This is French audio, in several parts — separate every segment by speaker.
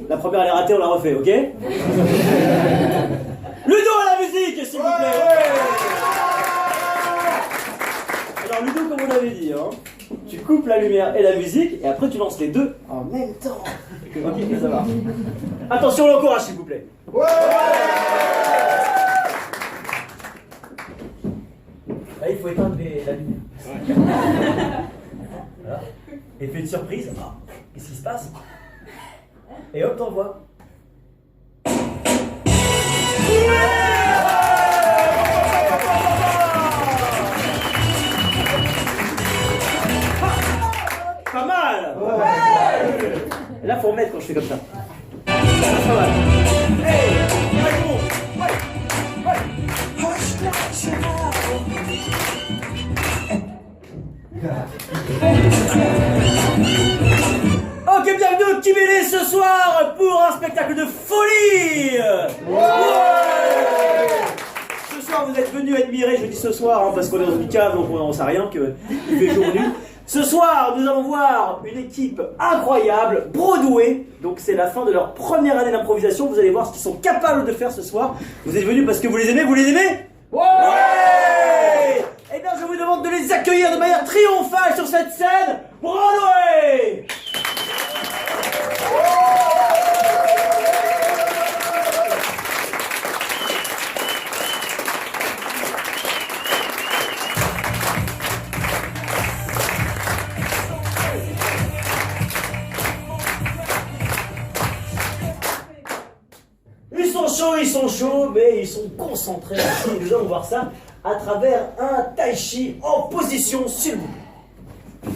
Speaker 1: La première elle est ratée, on la refait, ok? Ludo à la musique, s'il vous plaît. Alors Ludo, comme on l'avait dit, hein, tu coupes la lumière et la musique, et après tu lances les deux en même temps. Ok, ça va. Attention, on l'encourage, s'il vous plaît. Là, il faut éteindre la lumière. Voilà. Effet de surprise. Ah, qu'est-ce qui se passe? Et hop, t'envoies. Pas mal. Là, faut remettre quand je fais comme ça. C'est pas mal. Hey, ok, bienvenue au Petit Bélé ce soir pour un spectacle de folie. Ce soir, vous êtes venus admirer, je dis ce soir, hein, parce qu'on est dans une cave, donc on sait rien qu'il fait jour nu. Ce soir, nous allons voir une équipe incroyable, Broadway. Donc c'est la fin de leur première année d'improvisation. Vous allez voir ce qu'ils sont capables de faire ce soir. Vous êtes venus parce que vous les aimez, Ouais. Eh bien, je vous demande de les accueillir de manière triomphale sur cette scène, Broadway. Ils sont chauds, mais ils sont concentrés aussi. Nous allons voir ça à travers un tai chi en position, s'il vous plaît.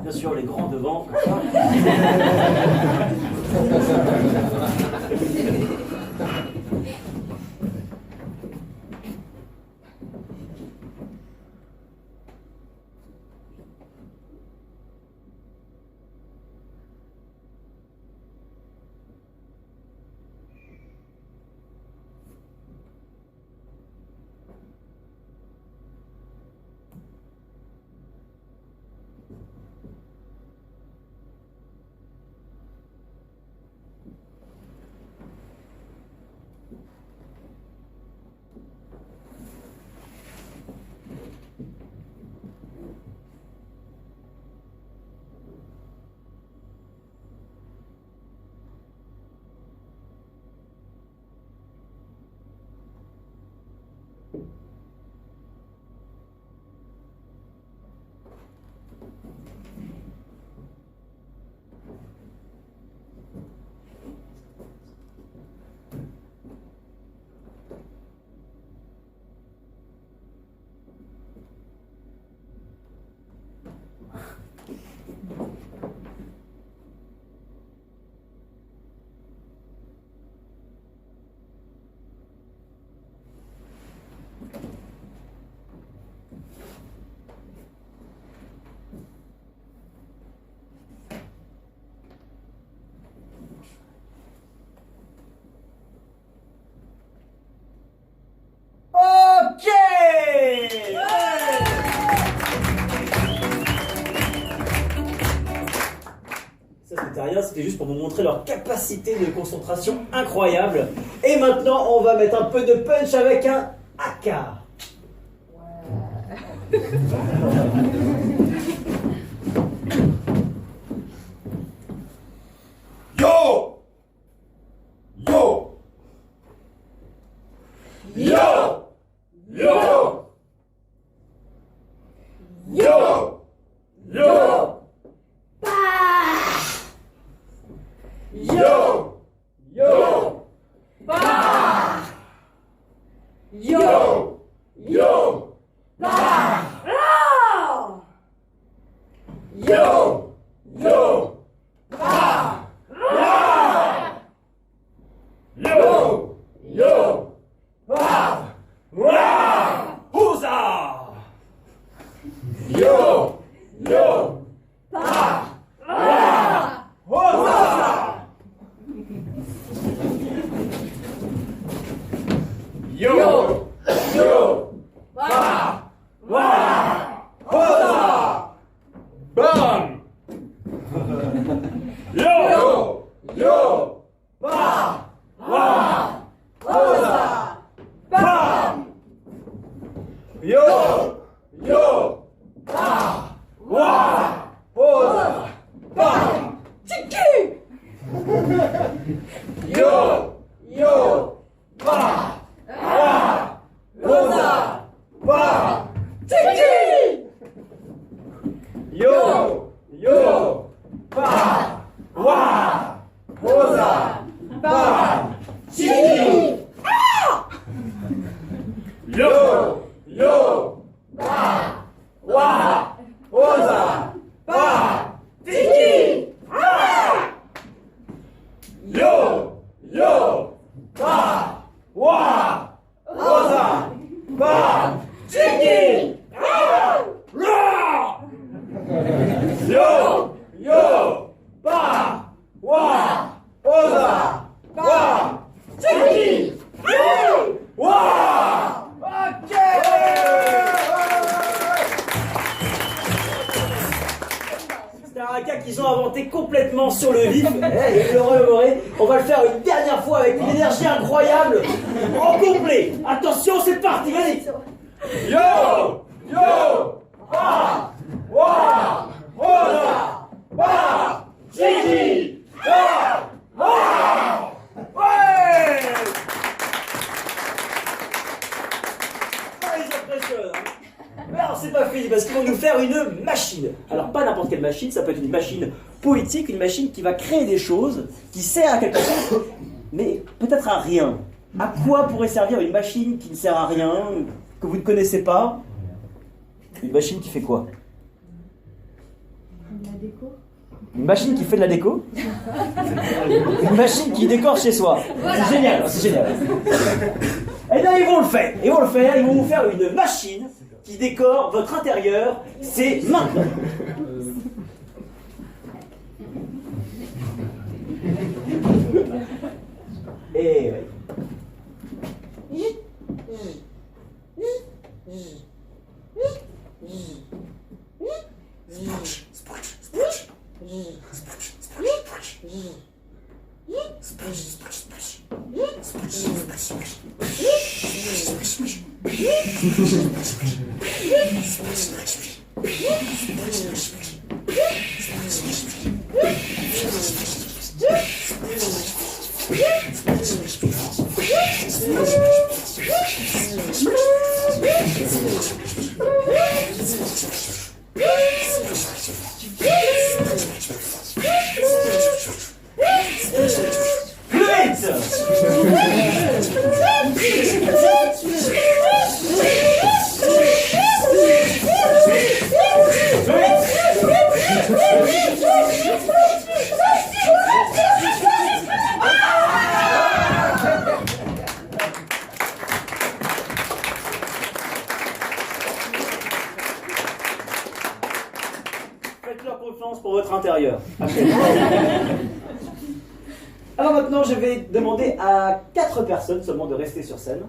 Speaker 1: Bien sûr, les grands devant, comme ça. c'était juste pour vous montrer leur capacité de concentration incroyable. Et maintenant, on va mettre un peu de punch avec un haka.
Speaker 2: Yo! Yo! Yo! Yo! Yo! Yo! Yo! Yo! Bah! Yo! Yo! Bah! Yo! Yo! Bah! Yo! Yo! Bah!
Speaker 1: Huzzah!
Speaker 2: Yo! Yo! Bah!
Speaker 1: Huzzah!
Speaker 2: Yo! Yo! Bah!
Speaker 1: Huzzah!
Speaker 2: Bam! Yo! Yo!
Speaker 1: Bah!
Speaker 2: Huzzah!
Speaker 1: Bam!
Speaker 2: Yo! Yo! Bah!
Speaker 1: Huzzah! Bam!
Speaker 2: Yo! Yo! Bah!
Speaker 1: Huzzah! Bam!
Speaker 2: Yo! Yo! Bah!
Speaker 1: Huzzah! Bam!
Speaker 2: Yo! Yo!
Speaker 1: Huzzah! Bam!
Speaker 2: Yo! Yo! Bah!
Speaker 1: Huzzah! Bam!
Speaker 2: Yo! Yo!
Speaker 1: Bah! Huzzah! Bam! Ok! C'est un haka qu'ils ont inventé complètement sur le vif. On va le faire une dernière fois avec une énergie incroyable. En complet. Attention, c'est parti, vas-y.
Speaker 2: Yo! Yo! Bah! Huzzah! Bah! Gigi! Bah!
Speaker 1: Ouais! Ah, ils impressionnent, hein. Mais alors, c'est pas fini parce qu'ils vont nous faire une machine. Alors, pas n'importe quelle machine, ça peut être une machine poétique, une machine qui va créer des choses, qui sert à quelque chose, mais peut-être à rien. À quoi pourrait servir une machine qui ne sert à rien, que vous ne connaissez pas? Une machine qui fait quoi?
Speaker 3: La déco.
Speaker 1: Une machine qui fait de la déco? Une machine qui décore chez soi. C'est génial, c'est génial. Eh bien, ils vont le faire. Ils vont vous faire une machine qui décore votre intérieur. C'est maintenant. Et faites-leur confiance pour votre intérieur. Alors maintenant, je vais demander à 4 personnes seulement de rester sur scène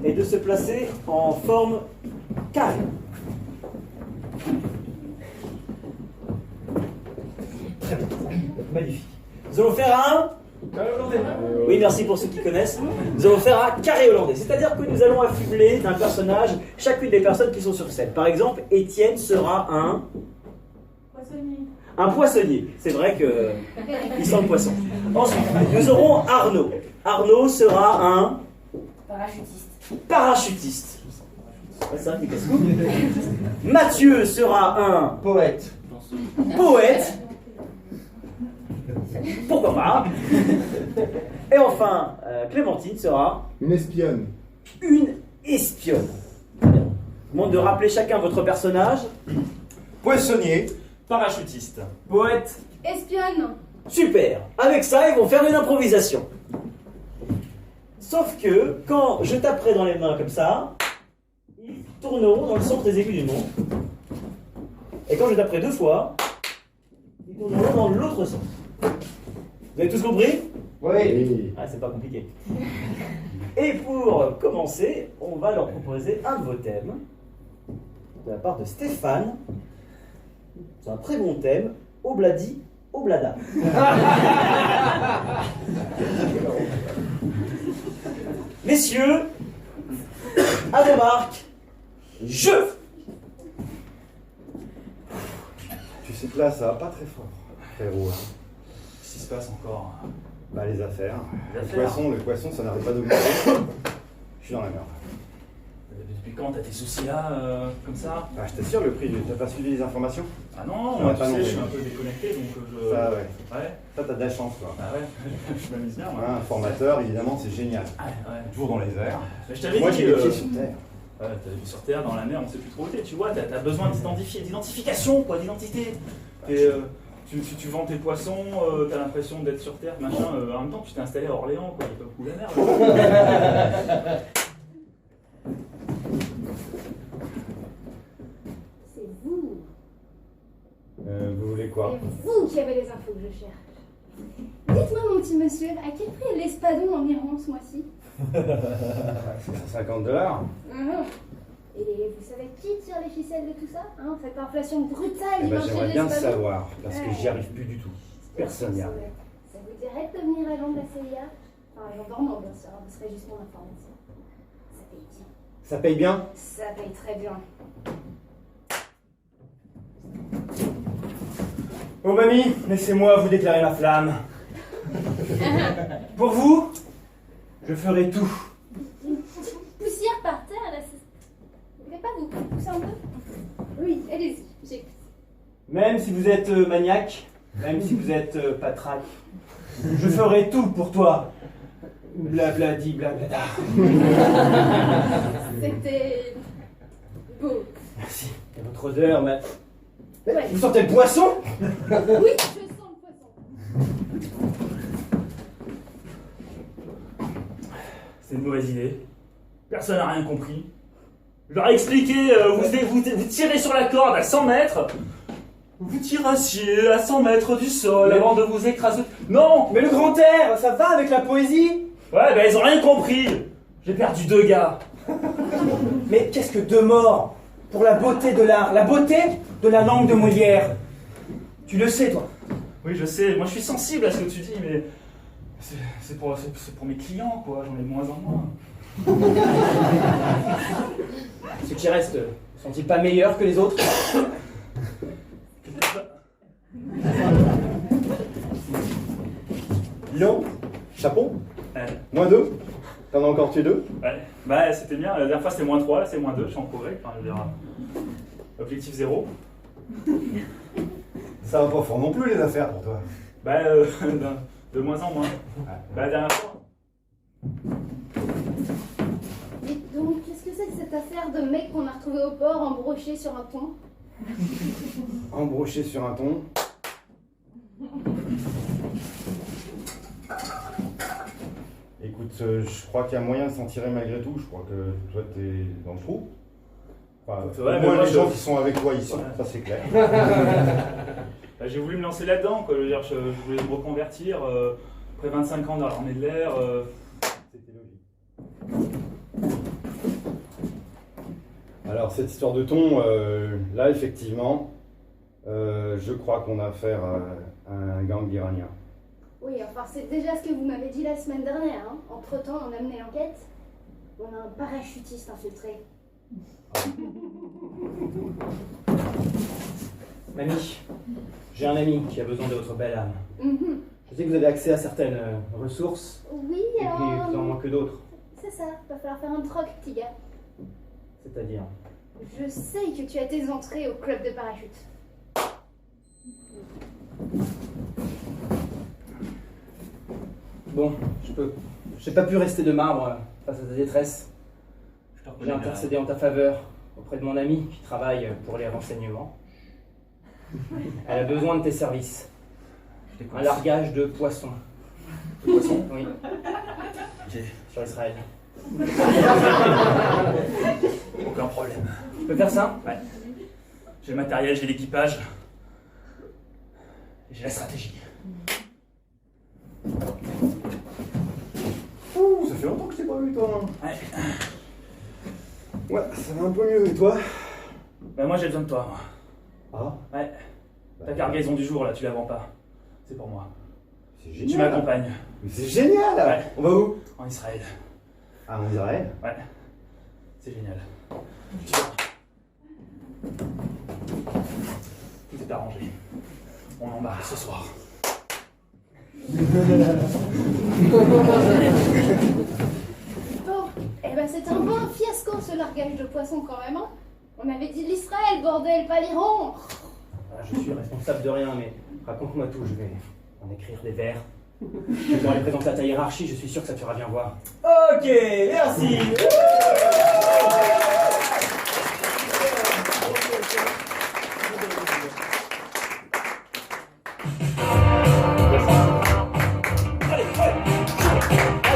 Speaker 1: et de se placer en forme carrée. Très bien. Magnifique. Nous allons faire un... Oui, merci pour ceux qui connaissent. Nous allons faire un carré hollandais. C'est-à-dire que nous allons affubler d'un personnage chacune des personnes qui sont sur scène. Par exemple, Étienne sera un...
Speaker 3: Poissonnier.
Speaker 1: Un poissonnier. C'est vrai qu'il sent le poisson. Ensuite, nous aurons Arnaud. Arnaud sera un...
Speaker 3: Parachutiste.
Speaker 1: Parachutiste. C'est un petit casse-cou. Mathieu sera un...
Speaker 4: Poète.
Speaker 1: Poète. Pourquoi pas. Et enfin, Clémentine sera...
Speaker 4: Une espionne.
Speaker 1: Une espionne. Très bien. Je vous demande de rappeler chacun votre personnage.
Speaker 2: Poissonnier.
Speaker 5: Parachutiste.
Speaker 1: Poète.
Speaker 3: Espionne.
Speaker 1: Super. Avec ça, ils vont faire une improvisation. Sauf que, quand je taperai dans les mains comme ça, ils tourneront dans le sens des aiguilles du monde. Et quand je taperai 2 fois, ils tourneront dans l'autre sens. Vous avez tous compris?
Speaker 4: Oui.
Speaker 1: Ah, c'est pas compliqué. Et pour commencer, on va leur proposer un de vos thèmes, de la part de Stéphane. C'est un très bon thème, Obladi, Oblada. Messieurs, à vos marques, je.
Speaker 4: Tu sais que là, ça va pas très fort, frérot. Hein.
Speaker 5: Qu'est-ce qui se passe encore?
Speaker 4: Bah, les affaires.
Speaker 5: Les
Speaker 4: Le
Speaker 5: affaires.
Speaker 4: poisson, ça n'arrête pas d'augmenter. Je suis dans la merde.
Speaker 5: Depuis quand t'as tes soucis là, comme ça?
Speaker 4: Ah, je t'assure, le prix, t'as pas suivi les informations?
Speaker 5: Ah non,
Speaker 4: Ça
Speaker 5: moi
Speaker 4: va
Speaker 5: tu
Speaker 4: pas non
Speaker 5: sais, je suis
Speaker 4: plus.
Speaker 5: un peu déconnecté donc je...
Speaker 4: Ça, ouais.
Speaker 5: Ouais?
Speaker 4: Ça, t'as de la chance, quoi.
Speaker 5: Ah ouais, je m'amuse bien moi.
Speaker 4: Un formateur, évidemment, c'est génial.
Speaker 5: Ah ouais.
Speaker 4: Toujours dans les airs.
Speaker 5: Mais je t'avais
Speaker 4: Moi,
Speaker 5: dit...
Speaker 4: j'ai les pieds sur terre.
Speaker 5: Ouais, t'as vu sur Terre, dans la mer, on sait plus trop où t'es, tu vois, t'as besoin d'identification, quoi, d'identité. Et tu vends tes poissons, t'as l'impression d'être sur Terre, machin, en même temps tu t'es installé à Orléans, quoi, il y a pas beaucoup la mer.
Speaker 3: C'est vous.
Speaker 4: Vous voulez quoi?
Speaker 3: C'est vous qui avez les infos que je cherche. Dites-moi, mon petit monsieur, à quel prix est l'espadon environ ce mois-ci?
Speaker 4: C'est $150.
Speaker 3: Et vous savez qui tire les ficelles de tout ça, hein? Cette inflation brutale
Speaker 4: Eh
Speaker 3: du
Speaker 4: ben,
Speaker 3: marché de
Speaker 4: j'aimerais bien le
Speaker 3: l'espadon.
Speaker 4: savoir, parce que j'y arrive plus du tout. Personne n'y arrive.
Speaker 3: Ça vous dirait de devenir agent de la CIA? Enfin, agent dormant, bien sûr, vous serez juste mon information. Ça paye bien.
Speaker 4: Ça paye bien?
Speaker 3: Ça paye très bien.
Speaker 6: Oh mamie, laissez-moi vous déclarer ma flamme. Pour vous, je ferai tout.
Speaker 3: Une petite poussière par terre, là, vous voulez pas vous pousser un peu? Oui, allez-y, j'écoute.
Speaker 6: Même si vous êtes maniaque, même si vous êtes patraque, je ferai tout pour toi. Blabladi, blablada.
Speaker 3: C'était beau.
Speaker 6: Merci. Et votre odeur, mais...
Speaker 3: Ouais.
Speaker 6: Vous sentez le poisson?
Speaker 3: Oui, je sens le poisson.
Speaker 5: C'est une mauvaise idée. Personne n'a rien compris. Je leur ai expliqué, vous tirez sur la corde à 100 mètres, vous tirassiez à 100 mètres du sol avant de vous écraser. Non!
Speaker 6: Mais le grand air, ça va avec la poésie?
Speaker 5: Ouais, ben ils ont rien compris. J'ai perdu 2 gars.
Speaker 6: Mais qu'est-ce que 2 morts pour la beauté de l'art, la beauté de la langue de Molière? Tu le sais, toi.
Speaker 5: Oui, je sais, moi je suis sensible à ce que tu dis, mais c'est pour mes clients, quoi, j'en ai de moins en moins.
Speaker 6: Ceux qui restent sont-ils pas meilleurs que les autres?
Speaker 4: Lyon, chapeau,
Speaker 5: Ouais,
Speaker 4: -2. T'en as encore tué 2?
Speaker 5: ouais. Bah c'était bien, la dernière fois c'était -3, là c'est -2, je suis en progrès, enfin je veux dire, objectif 0.
Speaker 4: Ça va pas fort non plus les affaires pour toi.
Speaker 5: Bah de moins en moins. Bah la dernière fois.
Speaker 3: Et donc, qu'est-ce que c'est que cette affaire de mec qu'on a retrouvé au port embroché sur un pont?
Speaker 4: Embroché sur un ton. Écoute, je crois qu'il y a moyen de s'en tirer malgré tout. Je crois que toi, t'es dans le trou. Enfin,
Speaker 5: Ouais,
Speaker 4: au
Speaker 5: mais
Speaker 4: moins
Speaker 5: moi,
Speaker 4: les
Speaker 5: je-
Speaker 4: gens qui sont avec toi ici,
Speaker 5: Ouais.
Speaker 4: ça c'est clair.
Speaker 5: Bah, j'ai voulu me lancer là-dedans, quoi, je veux dire, je voulais me reconvertir, après 25 ans dans l'armée de l'air.
Speaker 4: C'était logique. Alors, cette histoire de ton, là, effectivement, je crois qu'on a affaire Un gang d'Iraniens.
Speaker 3: Oui, enfin, c'est déjà ce que vous m'avez dit la semaine dernière. Hein. Entre-temps, on a mené l'enquête. On a un parachutiste infiltré.
Speaker 6: Mamie, j'ai un ami qui a besoin de votre belle âme.
Speaker 3: Mhm.
Speaker 6: Je sais que vous avez accès à certaines ressources,
Speaker 3: Oui,
Speaker 6: et puis vous en manquez d'autres.
Speaker 3: c'est ça. Va falloir faire un troc, petit gars.
Speaker 6: C'est-à-dire...
Speaker 3: Je sais que tu as tes entrées au club de parachute.
Speaker 6: Bon, j'ai pas pu rester de marbre face à ta détresse.
Speaker 5: Je te
Speaker 6: J'ai
Speaker 5: reconnais bien.
Speaker 6: intercédé en ta faveur auprès de mon amie qui travaille pour les renseignements. Elle a besoin de tes services.
Speaker 5: Je t'écoute.
Speaker 6: Un largage de poissons.
Speaker 5: De poisson?
Speaker 6: Oui,
Speaker 5: Ok.
Speaker 6: sur Israël.
Speaker 5: Aucun problème.
Speaker 6: Tu peux faire ça?
Speaker 5: Ouais. J'ai le matériel, j'ai l'équipage. Et j'ai la stratégie.
Speaker 4: Ouh, ça fait longtemps que je t'ai pas vu, toi.
Speaker 5: Ouais.
Speaker 4: Ouais, ça va un peu mieux, et toi?
Speaker 5: Bah moi j'ai besoin de toi.
Speaker 4: Ah,
Speaker 5: Ouais. Ta cargaison du jour là, tu la vends pas. C'est pour moi.
Speaker 4: c'est
Speaker 5: Tu
Speaker 4: génial.
Speaker 5: m'accompagnes.
Speaker 4: Mais c'est génial.
Speaker 5: Ouais.
Speaker 4: On va où?
Speaker 5: En Israël.
Speaker 4: Ah, en Israël.
Speaker 5: Ouais. C'est génial. Tout est arrangé. On embarque ce soir.
Speaker 3: Bon, eh ben c'est un bon fiasco ce largage de poissons quand même. Hein. On avait dit l'Israël, bordel, pas l'Iran.
Speaker 6: Je suis responsable de rien, mais raconte-moi tout, je vais en écrire des vers. Je vais les présenter à ta hiérarchie, je suis sûr que ça te fera bien voir.
Speaker 1: Ok, merci. Allez, ah,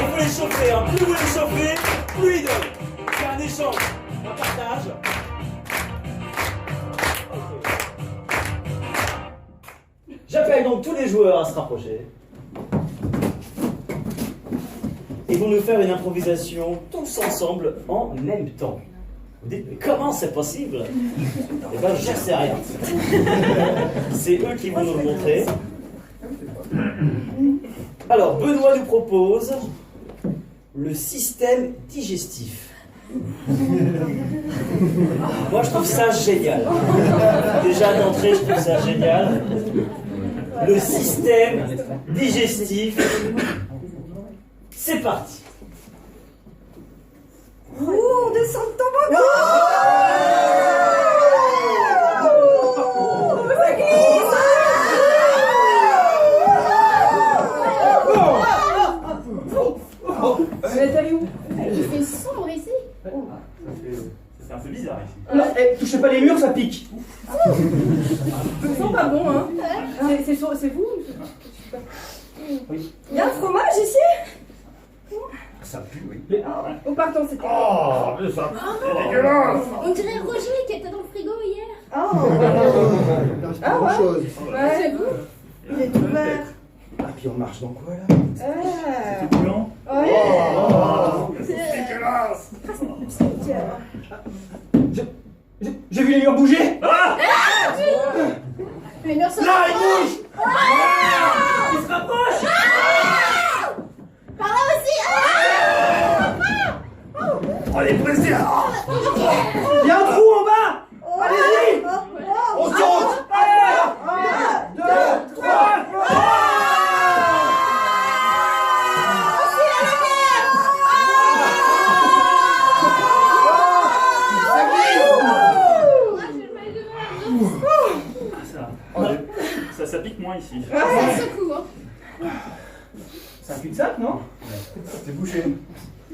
Speaker 1: il faut les chauffer, hein. Plus vous les chauffez, plus ils donnent. C'est un échange, un partage. J'appelle donc tous les joueurs à se rapprocher. Ils vont nous faire une improvisation tous ensemble en même temps. Vous dites, mais comment c'est possible? Eh ben, je sais rien. C'est eux qui vont nous le montrer. Alors, Benoît nous propose le système digestif. Moi, je trouve ça génial. Déjà d'entrée, je trouve ça génial. Le système digestif. C'est parti.
Speaker 7: On descend de toboggan. Ça glisse. Vous êtes allé où?
Speaker 3: Il fait sombre ici.
Speaker 5: C'est un peu bizarre ici.
Speaker 6: Non, touchez pas les murs, ça pique.
Speaker 7: Ça sent pas bon, hein. C'est vous?
Speaker 6: Oui.
Speaker 7: Il y a un fromage ici?
Speaker 4: Ça pue, oui.
Speaker 7: Oh, pardon, c'était...
Speaker 4: Oh, mais ça c'est dégueulasse.
Speaker 3: On dirait Roger qui était dans le frigo hier.
Speaker 7: Oh.
Speaker 2: Ah ouais. Chose.
Speaker 7: Ouais, c'est vous? Il est tout vert.
Speaker 4: Ah, puis on marche dans quoi, là?
Speaker 7: Ah.
Speaker 5: Tout blanc.
Speaker 7: Ouais.
Speaker 4: Oh, c'est dégueulasse.
Speaker 6: J'ai vu les murs bouger.
Speaker 3: Les murs sont...
Speaker 4: Là, il bouge.
Speaker 6: Il se rapproche.
Speaker 3: Par là aussi.
Speaker 4: On est pressé, là.
Speaker 6: Il y a un trou en bas. Allez-y.
Speaker 4: On saute. 1, 2, 3.
Speaker 5: Ça pique moins ici.
Speaker 3: Ça secoue, hein.
Speaker 6: C'est un cul-de-sac, non?
Speaker 4: C'est bouché.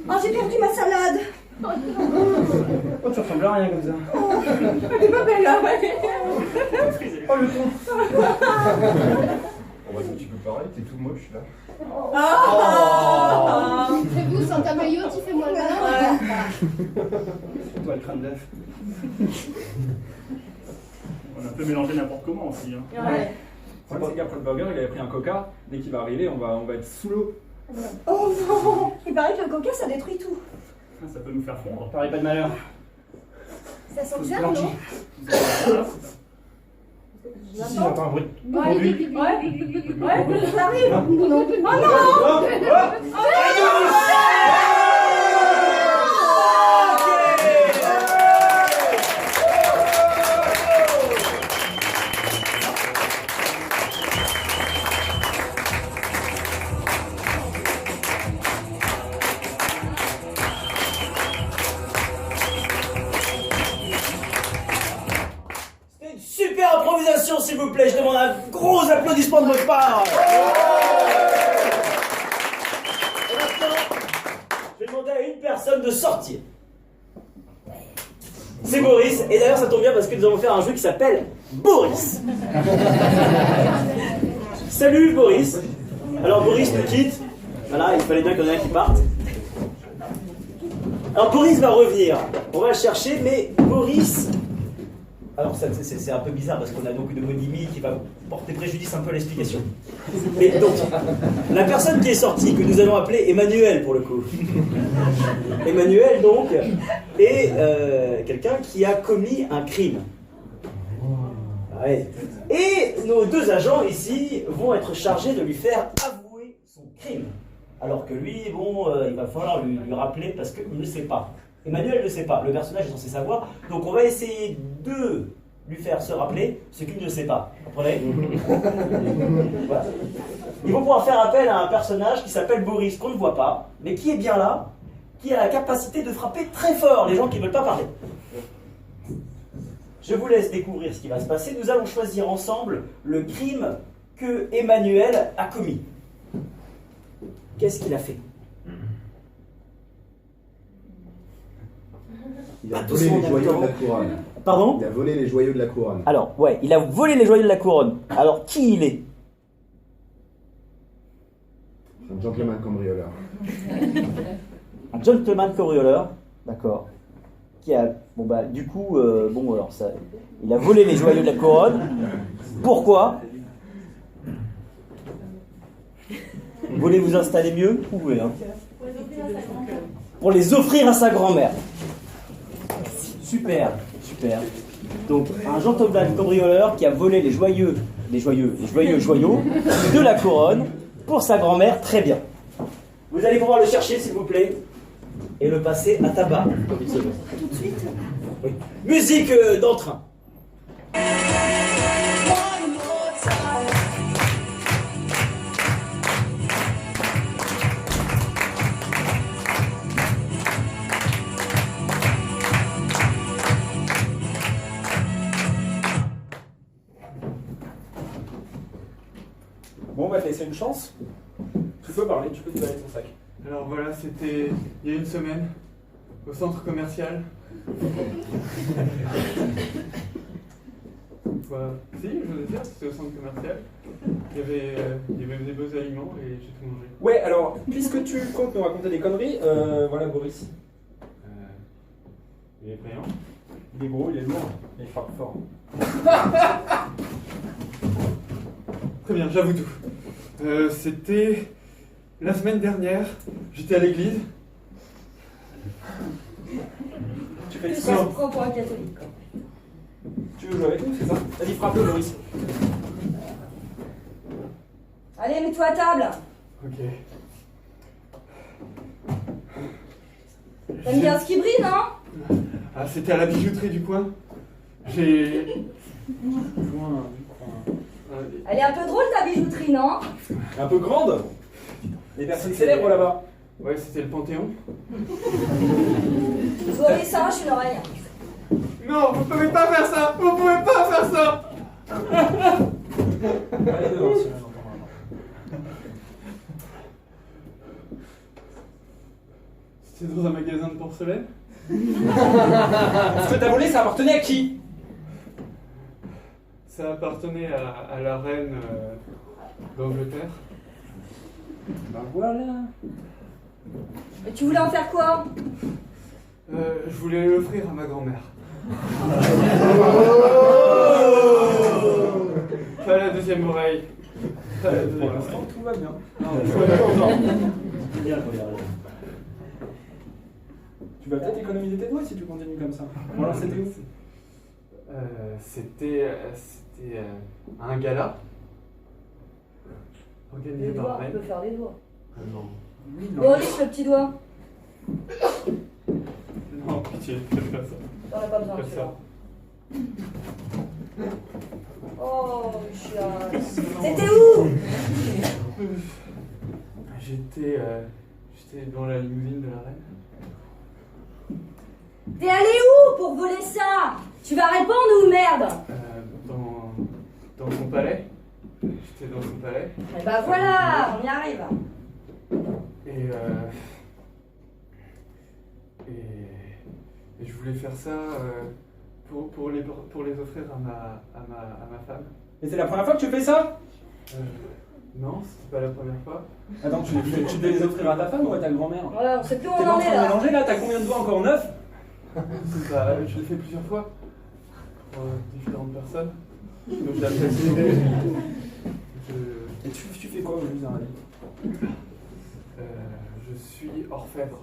Speaker 7: Oh, j'ai perdu ma salade.
Speaker 6: Oh, tu ressembles à rien comme ça.
Speaker 7: Elle est pas belle, là.
Speaker 6: Oh, le con.
Speaker 4: On va un petit peu pareil, t'es tout moche, là.
Speaker 3: Fais-vous sans ta maillot, tu fais moins le malin.
Speaker 6: C'est toi le crâne d'œuf.
Speaker 5: On a un peu mélangé n'importe comment aussi. Hein.
Speaker 7: Ouais.
Speaker 8: C'est pas qu'après le burger, il avait pris un coca. Dès qu'il va arriver, on va être sous l'eau.
Speaker 7: Oh non. Il paraît que le coca, ça détruit tout.
Speaker 5: Ça peut nous faire fondre.
Speaker 6: Parlez pas de malheur.
Speaker 3: Ça sent
Speaker 6: Faut se
Speaker 3: bizarre, non?
Speaker 6: plancher.
Speaker 4: Si, j'entends un bruit.
Speaker 7: Ouais, ouais, ça arrive. Non. Oh non.
Speaker 1: Super improvisation, s'il vous plaît. Je demande un gros applaudissement de votre part. Et maintenant, je vais demander à une personne de sortir. C'est Boris. Et d'ailleurs, ça tombe bien parce que nous allons faire un jeu qui s'appelle Boris. Salut Boris. Alors Boris nous quitte. Voilà, il fallait bien qu'il y en ait un qui parte. Alors Boris va revenir. On va le chercher, mais Boris... Alors c'est un peu bizarre parce qu'on a donc une monimie qui va porter préjudice un peu à l'explication. Mais donc, la personne qui est sortie, que nous allons appeler Emmanuel pour le coup. Emmanuel donc est quelqu'un qui a commis un crime. Ouais. Et nos deux agents ici vont être chargés de lui faire avouer son crime. Alors que lui, bon, il va falloir lui rappeler parce qu'il ne sait pas. Emmanuel ne sait pas, le personnage est censé savoir, donc on va essayer de lui faire se rappeler ce qu'il ne sait pas. Vous comprenez? Voilà. Ils vont pouvoir faire appel à un personnage qui s'appelle Boris, qu'on ne voit pas, mais qui est bien là, qui a la capacité de frapper très fort les gens qui ne veulent pas parler. Je vous laisse découvrir ce qui va se passer. Nous allons choisir ensemble le crime que Emmanuel a commis. Qu'est-ce qu'il a fait?
Speaker 2: Il a volé les joyaux de la couronne.
Speaker 1: Pardon?
Speaker 2: Il a volé les joyaux de la couronne.
Speaker 1: Alors, ouais, il a volé les joyaux de la couronne. Alors, qui il est?
Speaker 2: Un gentleman cambrioleur.
Speaker 1: Un gentleman cambrioleur, d'accord. Qui a, bon bah, du coup, bon alors ça, il a volé les joyaux de la couronne. Pourquoi? Vous voulez vous installer mieux? Vous pouvez, hein. Pour les offrir à sa grand-mère. Super, super. Donc, un gentleman cambrioleur qui a volé les joyaux de la couronne pour sa grand-mère, très bien. Vous allez pouvoir le chercher, s'il vous plaît, et le passer à tabac, comme il se veut.
Speaker 7: Tout de suite.
Speaker 1: Oui. Musique d'entrain.
Speaker 8: Bon, on va te laisser une chance. Tu peux parler, tu peux te balayer ton sac.
Speaker 9: Alors voilà, c'était il y a une semaine, au centre commercial. Bah, si, je veux dire, c'était au centre commercial. Il y avait des beaux aliments et j'ai tout mangé.
Speaker 8: Ouais, alors, puisque tu comptes nous raconter des conneries, voilà Boris.
Speaker 9: Il est brillant.
Speaker 8: Il est gros, il est lourd, il frappe fort.
Speaker 9: Très bien, j'avoue tout. C'était la semaine dernière, j'étais à l'église.
Speaker 8: Tu fais
Speaker 7: Ça se prend pour un catholique, quoi.
Speaker 8: Tu veux jouer avec nous, c'est ça? Vas-y, frappe-le, Boris.
Speaker 7: Allez, mets-toi à table.
Speaker 9: Ok.
Speaker 7: T'aimes bien ce qui brille, non?
Speaker 9: Ah, c'était à la bijouterie du coin. J'ai...
Speaker 7: Elle est un peu drôle, ta bijouterie, non?
Speaker 8: Un peu grande? Les personnes célèbres là-bas.
Speaker 9: Ouais, c'était le Panthéon.
Speaker 7: Boris, ça arrache une oreille.
Speaker 9: Non, vous pouvez pas faire ça! Vous pouvez pas faire ça!
Speaker 8: Allez devant, sinon j'entends rien.
Speaker 9: C'était dans un magasin de porcelaine.
Speaker 8: Ce que t'as volé, ça appartenait à qui?
Speaker 9: Ça appartenait à la reine d'Angleterre.
Speaker 8: Ben voilà.
Speaker 7: Et tu voulais en faire quoi?
Speaker 9: Je voulais l'offrir à ma grand-mère. Pas la deuxième oreille. Pas la deuxième
Speaker 8: Pour
Speaker 9: oreille.
Speaker 8: l'instant, tout va bien.
Speaker 9: Non, tout va bien encore.
Speaker 8: Tu vas peut-être économiser tes doigts si tu continues comme ça. Voilà, c'était ouf.
Speaker 9: C'était un gala organisé
Speaker 7: Les
Speaker 9: par
Speaker 7: doigts, on
Speaker 9: Rennes.
Speaker 7: peut faire des doigts.
Speaker 9: Non.
Speaker 7: Boris, le petit doigt.
Speaker 9: Non, pitié, faites pas ça.
Speaker 7: T'en as pas besoin,
Speaker 9: Faites
Speaker 7: celui-là.
Speaker 9: ça.
Speaker 7: Oh, chiasse. C'était où?
Speaker 9: J'étais dans la limousine de la reine.
Speaker 7: T'es allé où pour voler ça? Tu vas répondre ou merde?
Speaker 9: Dans son palais. J'étais dans son palais.
Speaker 7: Eh bah voilà, on y arrive.
Speaker 9: Et je voulais faire ça pour les offrir à ma femme.
Speaker 8: Et c'est la première fois que tu fais ça?
Speaker 9: Non, c'était pas la première fois.
Speaker 8: Attends, tu devais les offrir à ta femme ou à ta grand-mère?
Speaker 7: Ouais, on sait plus où
Speaker 8: T'es
Speaker 7: on
Speaker 8: pas en
Speaker 7: en est
Speaker 8: train de
Speaker 7: là.
Speaker 8: mélanger là? T'as combien de doigts encore? 9?
Speaker 9: C'est pas, je l'ai fait plusieurs fois pour différentes personnes. Donc j'apprécie beaucoup.
Speaker 8: Et tu fais quoi aujourd'hui dans la vie?
Speaker 9: Je suis orfèvre.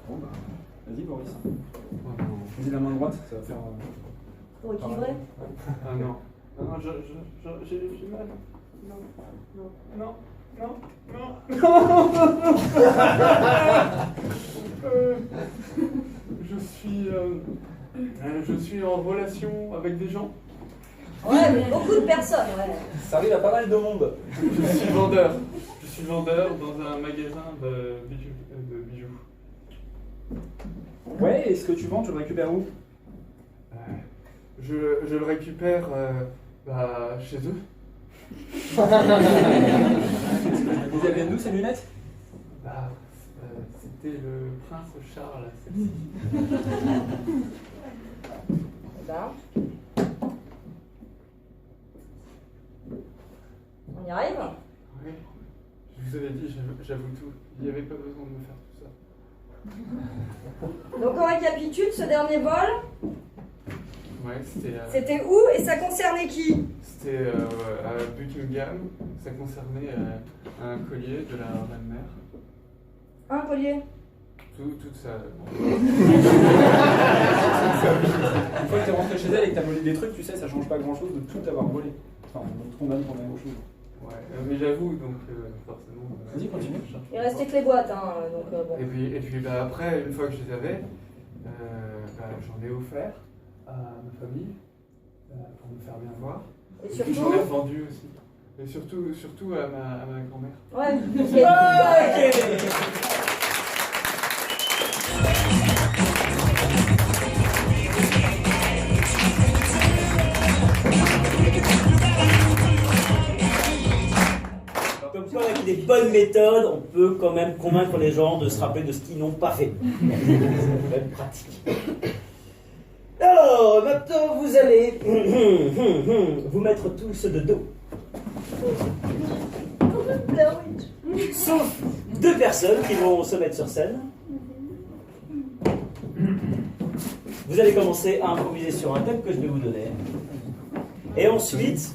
Speaker 8: Bon bah, vas-y Boris.
Speaker 9: Oh non.
Speaker 8: Vas-y la main droite, ça va faire...
Speaker 7: Pour équilibrer.
Speaker 9: Ah non. Non, j'ai mal. Non, non, non, non, non. Je suis en relation avec des gens.
Speaker 7: Ouais, mais beaucoup de personnes, ouais.
Speaker 8: Ça arrive à pas mal de monde.
Speaker 9: Je suis vendeur. Je suis vendeur dans un magasin de bijoux.
Speaker 8: Ouais, et ce que tu vends, tu le récupères où?
Speaker 9: Je le récupère chez eux.
Speaker 8: Ils viennent d'où ces lunettes?
Speaker 9: C'était le prince Charles, celle-ci.
Speaker 7: Ben. On y arrive?
Speaker 9: Oui. Je vous avais dit, j'avoue tout. Il n'y avait pas besoin de me faire tout ça.
Speaker 7: Donc on récapitule ce dernier vol.
Speaker 9: Ouais, c'était...
Speaker 7: C'était où et ça concernait qui?
Speaker 9: C'était à Buckingham. Ça concernait un collier de la reine-mère.
Speaker 7: Un collier.
Speaker 9: Tout ça.
Speaker 8: Une fois que t'es rentré chez elle et que t'as volé des trucs, tu sais, ça change pas grand chose de tout avoir volé. Enfin, on te condamne pour la même chose.
Speaker 9: Ouais, mais j'avoue, donc forcément...
Speaker 8: Vas-y, continue.
Speaker 7: Il restait que les boîtes, hein, donc bon.
Speaker 9: Et puis après, une fois que je les avais, j'en ai offert à ma famille pour me faire bien voir.
Speaker 7: Et
Speaker 9: puis
Speaker 7: surtout...
Speaker 9: j'en ai revendu aussi. Et surtout à ma grand-mère.
Speaker 7: Ouais.
Speaker 1: Comme quoi, avec des bonnes méthodes, on peut quand même convaincre les gens de se rappeler de ce qu'ils n'ont pas fait. C'est quand même pratique. Alors, maintenant, vous allez vous mettre tous de dos. Sauf 2 personnes qui vont se mettre sur scène. Vous allez commencer à improviser sur un thème que je vais vous donner. Et ensuite,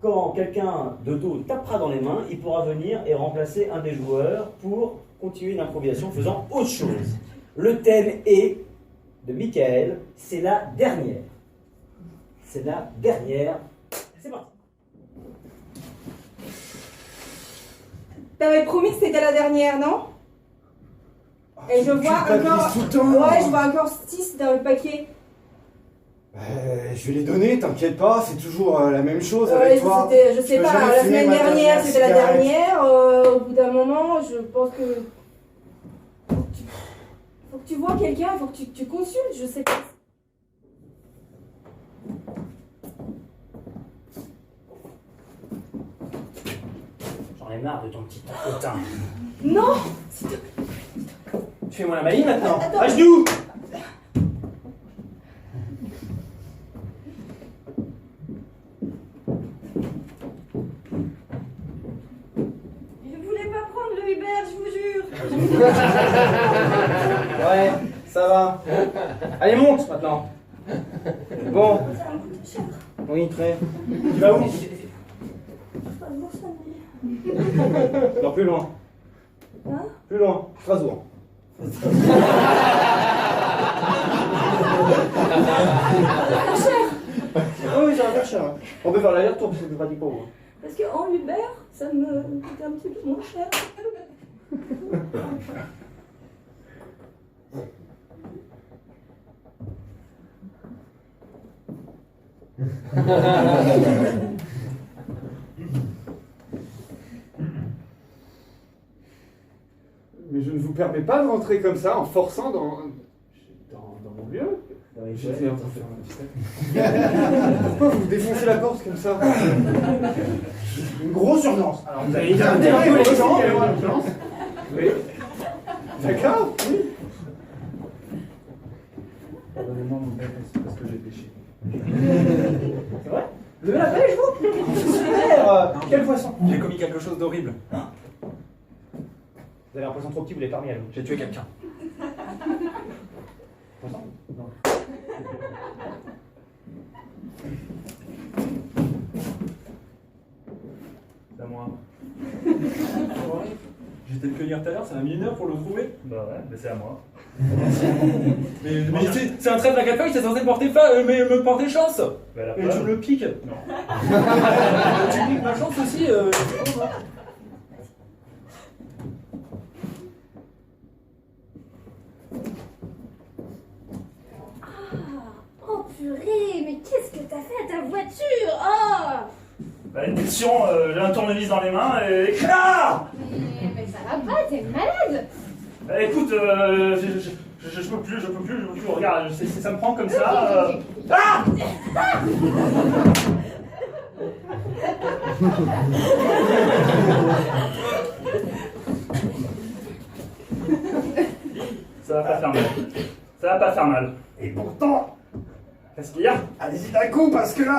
Speaker 1: quand quelqu'un de dos tapera dans les mains, il pourra venir et remplacer un des joueurs pour continuer une improvisation en faisant autre chose. Le thème est de Michael, c'est la dernière. C'est la dernière. C'est parti.
Speaker 7: T'avais promis que c'était la dernière, non? Et je vois encore... Ouais, je vois encore 6 dans le paquet.
Speaker 10: Je vais les donner, t'inquiète pas, c'est toujours la même chose
Speaker 7: Ouais,
Speaker 10: avec toi.
Speaker 7: je sais pas, la semaine dernière c'était la dernière, au bout d'un moment, je pense que... Faut que tu vois quelqu'un, faut que tu consultes, je sais pas.
Speaker 1: J'en ai marre de ton petit tapotin.
Speaker 7: Non!
Speaker 6: Tu fais moi la maline maintenant.
Speaker 7: Attends.
Speaker 6: À genoux.
Speaker 7: Je voulais pas prendre le Uber, je vous jure.
Speaker 6: Ouais, ça va. Allez, monte maintenant. Bon.
Speaker 7: Ça va me coûter cher.
Speaker 6: Oui, très. Tu vas où? Non, plus loin.
Speaker 7: Hein?
Speaker 6: Plus loin. Strasbourg. Oui, ça va faire cher. Hein. On peut faire l'aller-retour, c'est plus pratique pour vous.
Speaker 11: Parce qu'en Uber, ça me coûte un petit peu moins cher.
Speaker 9: Mais je ne vous permets pas de rentrer comme ça en forçant dans mon lieu. J'étais en train de faire un petit tête. Pourquoi vous défoncez la porte comme ça?
Speaker 6: Une grosse urgence. Alors vous avez
Speaker 9: Il y a
Speaker 6: gardé un peu les gens.
Speaker 9: Oui. D'accord? Oui.
Speaker 8: Pardonnez-moi mon père, c'est parce que j'ai péché.
Speaker 6: C'est vrai? Vous avez la pêche, vous? Super. Quel poisson?
Speaker 8: J'ai commis quelque chose d'horrible.
Speaker 6: Vous avez un poisson trop petit, vous l'avez parmi à l'eau.
Speaker 8: J'ai tué quelqu'un.
Speaker 6: Poisson? Non.
Speaker 5: C'est à moi.
Speaker 8: J'étais le cueillir tout à l'heure, ça m'a mis 1 heure pour le trouver.
Speaker 5: Bah ouais, mais c'est à moi.
Speaker 8: Mais c'est un trèfle à 4 feuilles, c'est censé me porter chance.
Speaker 5: Bah, la
Speaker 8: Et tu
Speaker 5: preuve.
Speaker 8: me le piques.
Speaker 5: Non.
Speaker 8: Tu me piques ma chance aussi.
Speaker 3: Oh purée, mais qu'est-ce que t'as fait à ta voiture? Oh!
Speaker 5: Bah, une question, j'ai un tournevis dans les mains et éclat.
Speaker 3: Mais ça va pas, t'es malade!
Speaker 5: Bah, écoute, je peux plus, regarde, ça me prend comme ça. Ah! Ça va pas faire mal. Ça va pas faire mal. Et pourtant, qu'est-ce qu'il y a?
Speaker 8: Allez-y d'un coup parce que là.